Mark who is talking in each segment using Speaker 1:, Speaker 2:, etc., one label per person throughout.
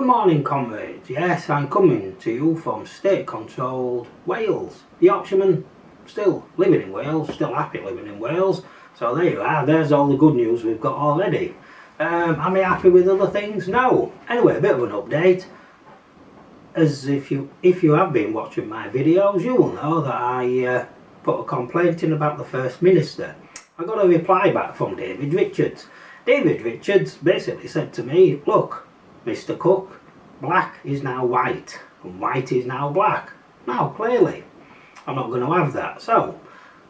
Speaker 1: morning, comrades. Yes, I'm coming to you from state-controlled Wales. The Yorkshireman still living in Wales, still happy living in Wales. So there you are, there's all the good news we've got already. Am I happy with other things? No. Anyway, a bit of an update. As if you have been watching my videos, you will know that I put a complaint in about the First Minister. I got a reply back from David Richards. David Richards basically said to me, look, Mr. Cook, black is now white and white is now black. Now clearly I'm not going to have that, so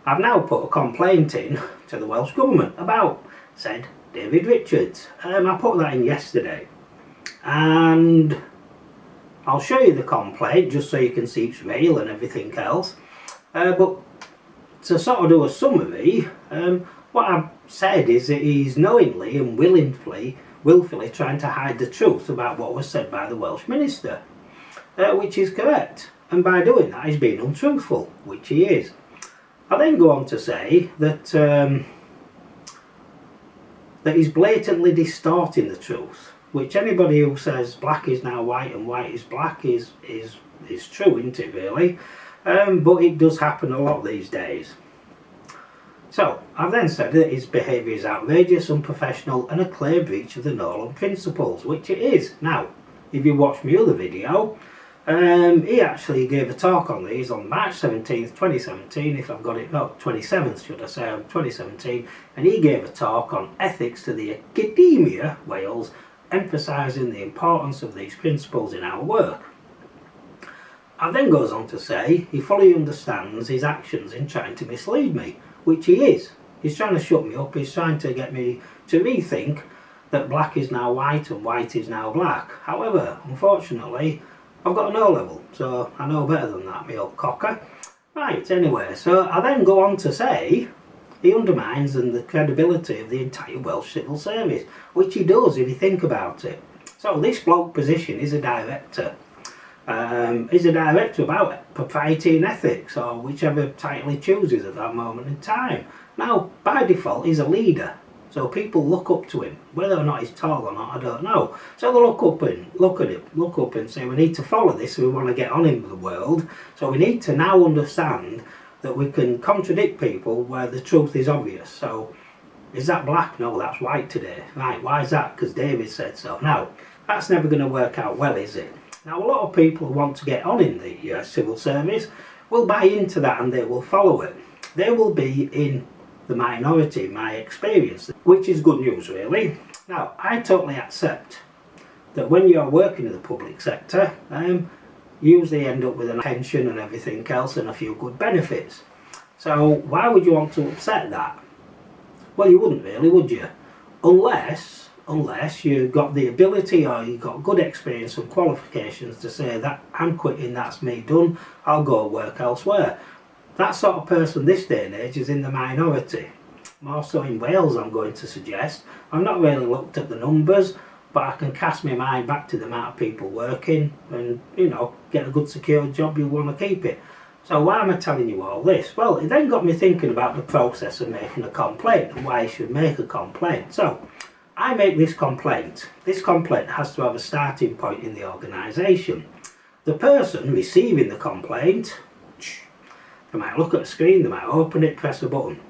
Speaker 1: I've now put a complaint in to the Welsh Government about said David Richards. I put that in yesterday and I'll show you the complaint just so you can see it's real and everything else, but to sort of do a summary, what I've said is that he's knowingly and willfully trying to hide the truth about what was said by the Welsh Minister, which is correct, and by doing that he's being untruthful, which he is. I then go on to say that that he's blatantly distorting the truth, which anybody who says black is now white and white is black is true, isn't it really? But it does happen a lot these days. So, I've then said that his behaviour is outrageous, unprofessional and a clear breach of the Nolan principles, which it is. Now, if you watch my other video, he actually gave a talk on these on March 17th, 2017, if I've got it, no, 27th should I say, 2017, and he gave a talk on ethics to the Academia Wales, emphasising the importance of these principles in our work. And then goes on to say he fully understands his actions in trying to mislead me, which he is. He's trying to shut me up, he's trying to get me to rethink that black is now white and white is now black. However, unfortunately, I've got an O level, so I know better than that, me old cocker. Right, anyway, so I then go on to say he undermines the credibility of the entire Welsh civil service, which he does if you think about it. So this bloke position is a director. He's a director about propriety and ethics, or whichever title he chooses at that moment in time. Now, by default, he's a leader, so people look up to him. Whether or not he's tall or not, I don't know. So they look up and say, we need to follow this if we want to get on in the world. So we need to now understand that we can contradict people where the truth is obvious. So, is that black? No, that's white today. Right, why is that? Because David said so. Now, that's never going to work out well, is it? Now, a lot of people who want to get on in the civil service will buy into that and they will follow it. They will be in the minority, in my experience, which is good news really. Now, I totally accept that when you're working in the public sector, you usually end up with a pension and everything else and a few good benefits. So why would you want to upset that? Well, you wouldn't really, would you? Unless you've got the ability or you've got good experience and qualifications to say that I'm quitting, that's me done, I'll go work elsewhere. That sort of person this day and age is in the minority. More so in Wales, I'm going to suggest. I've not really looked at the numbers, but I can cast my mind back to the amount of people working and, you know, get a good secure job, you want to keep it. So why am I telling you all this? Well, it then got me thinking about the process of making a complaint and why I should make a complaint. So, I make this complaint. This complaint has to have a starting point in the organisation. The person receiving the complaint, they might look at the screen, they might open it, press a button.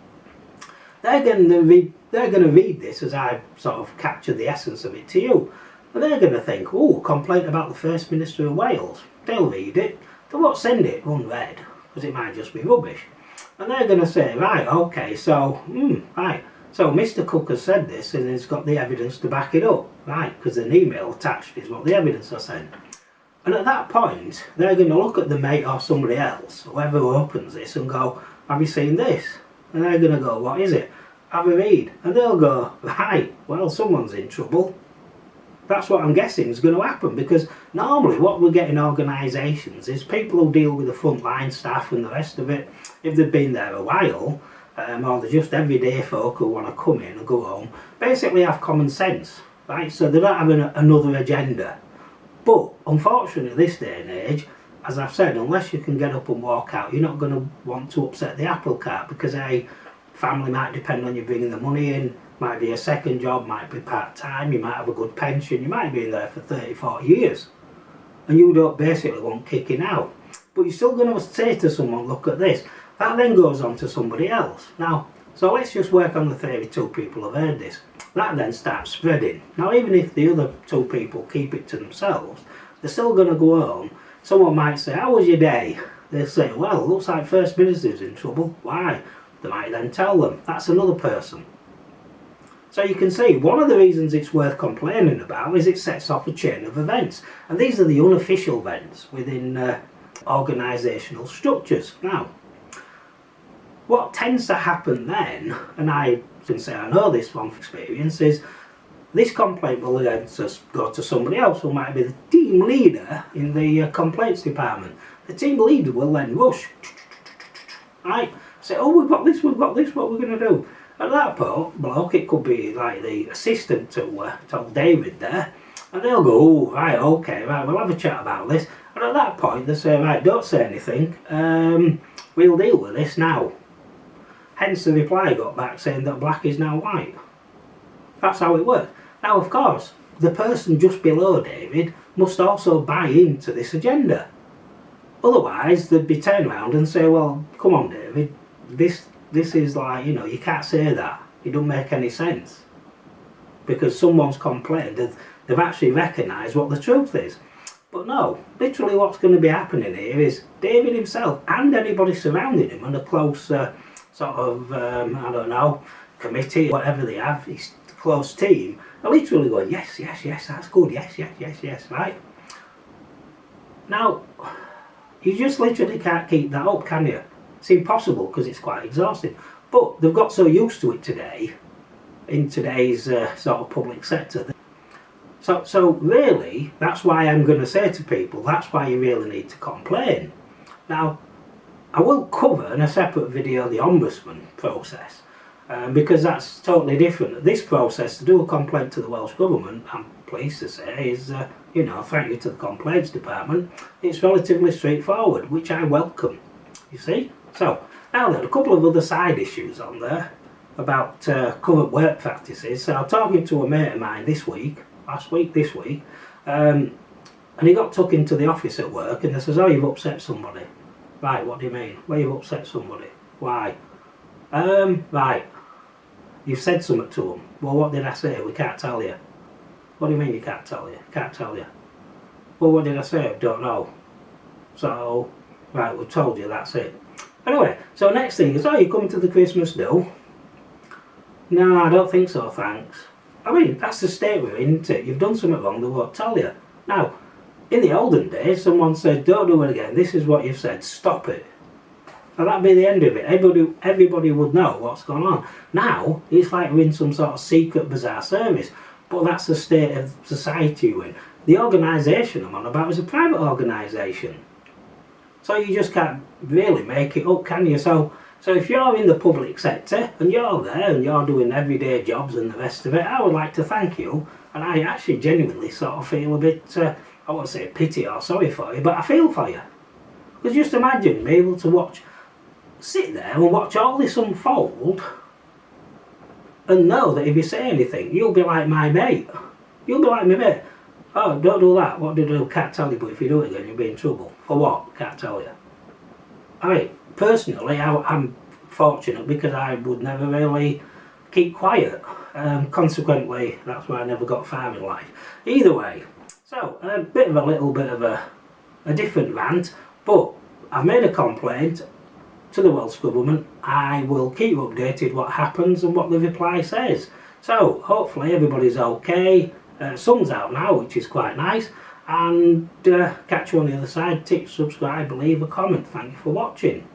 Speaker 1: They're going to read this as I sort of capture the essence of it to you. And they're going to think, oh, complaint about the First Minister of Wales. They'll read it. They won't send it unread, because it might just be rubbish. And they're going to say, right, okay, so, right. So Mr. Cook has said this and he's got the evidence to back it up, right, because an email attached is what the evidence I sent. And at that point, they're going to look at the mate or somebody else, whoever opens this, and go, have you seen this? And they're going to go, what is it? Have a read. And they'll go, right, well, someone's in trouble. That's what I'm guessing is going to happen, because normally what we get in organisations is people who deal with the frontline staff and the rest of it, if they've been there a while, or they're just everyday folk who want to come in and go home, basically have common sense, right? So they don't have another agenda. But unfortunately this day and age, as I've said, unless you can get up and walk out, you're not going to want to upset the apple cart, because A, family might depend on you bringing the money in, Might be a second job, might be part-time, you might have a good pension, you might be in there for 30, 40 years. And you don't basically want kicking out. But you're still going to say to someone, look at this. That then goes on to somebody else. Now, so let's just work on the theory 2 people have heard this. That then starts spreading. Now, even if the other 2 people keep it to themselves, they're still going to go home. Someone might say, how was your day? They'll say, well, it looks like First Minister's in trouble. Why? They might then tell them. That's another person. So you can see, one of the reasons it's worth complaining about is it sets off a chain of events. And these are the unofficial events within organisational structures. Now, what tends to happen then, and I can say I know this from experience, is this complaint will then just go to somebody else who might be the team leader in the complaints department. The team leader will then rush, right, say, oh, we've got this, what are we going to do? At that point, bloke, it could be like the assistant to David there, and they'll go, oh, right, okay, right, we'll have a chat about this. And at that point, they say, right, don't say anything, we'll deal with this now. Hence the reply got back saying that black is now white. That's how it works. Now, of course, the person just below David must also buy into this agenda. Otherwise, they'd be turned around and say, well, come on, David, this is like, you know, you can't say that. It doesn't make any sense. Because someone's complained, they've actually recognised what the truth is. But no, literally what's going to be happening here is David himself and anybody surrounding him and a close sort of, I don't know, committee, whatever they have, his close team, are literally going, yes, yes, yes, that's good, yes, yes, yes, yes, right? Now, you just literally can't keep that up, can you? It's impossible because it's quite exhausting. But they've got so used to it today, in today's sort of public sector. So really, that's why I'm going to say to people, that's why you really need to complain. Now, I will cover in a separate video the ombudsman process, because that's totally different. This process, to do a complaint to the Welsh Government, I'm pleased to say, is, you know, thank you to the complaints department, it's relatively straightforward, which I welcome, you see. So, now then, a couple of other side issues on there about current work practices. So I'm talking to a mate of mine this week, and he got took into the office at work and they says, oh, you've upset somebody. Right, what do you mean? Well, you've upset somebody. Why? Right, you've said something to them. Well, what did I say? We can't tell you. What do you mean you can't tell you? Can't tell you. Well, what did I say? I don't know. So, right, we've told you, that's it. Anyway, so next thing is, oh, you coming to the Christmas do? No, I don't think so, thanks. I mean, that's the state we're in, isn't it? You've done something wrong, they won't tell you. Now, in the olden days, someone said, don't do it again, this is what you've said, stop it. And that'd be the end of it. Everybody would know what's going on. Now, it's like we're in some sort of secret bizarre service, but that's the state of society we're in. The organisation I'm on about is a private organisation. So you just can't really make it up, can you? So if you're in the public sector and you're there and you're doing everyday jobs and the rest of it, I would like to thank you. And I actually genuinely sort of feel a bit, I won't say pity or sorry for you, but I feel for you. Because just imagine being able to sit there and watch all this unfold and know that if you say anything, you'll be like my mate. You'll be like my mate. Oh, don't do that. What did I do? Can't tell you, but if you do it again, you'll be in trouble. For what? Can't tell you. I mean, personally, I'm fortunate because I would never really keep quiet. Consequently, that's why I never got far in life. Either way, so a little bit of a different rant, but I've made a complaint to the Welsh Government. I will keep you updated what happens and what the reply says. So hopefully everybody's okay. Sun's out now, which is quite nice, and catch you on the other side. Tick, subscribe, leave a comment. Thank you for watching.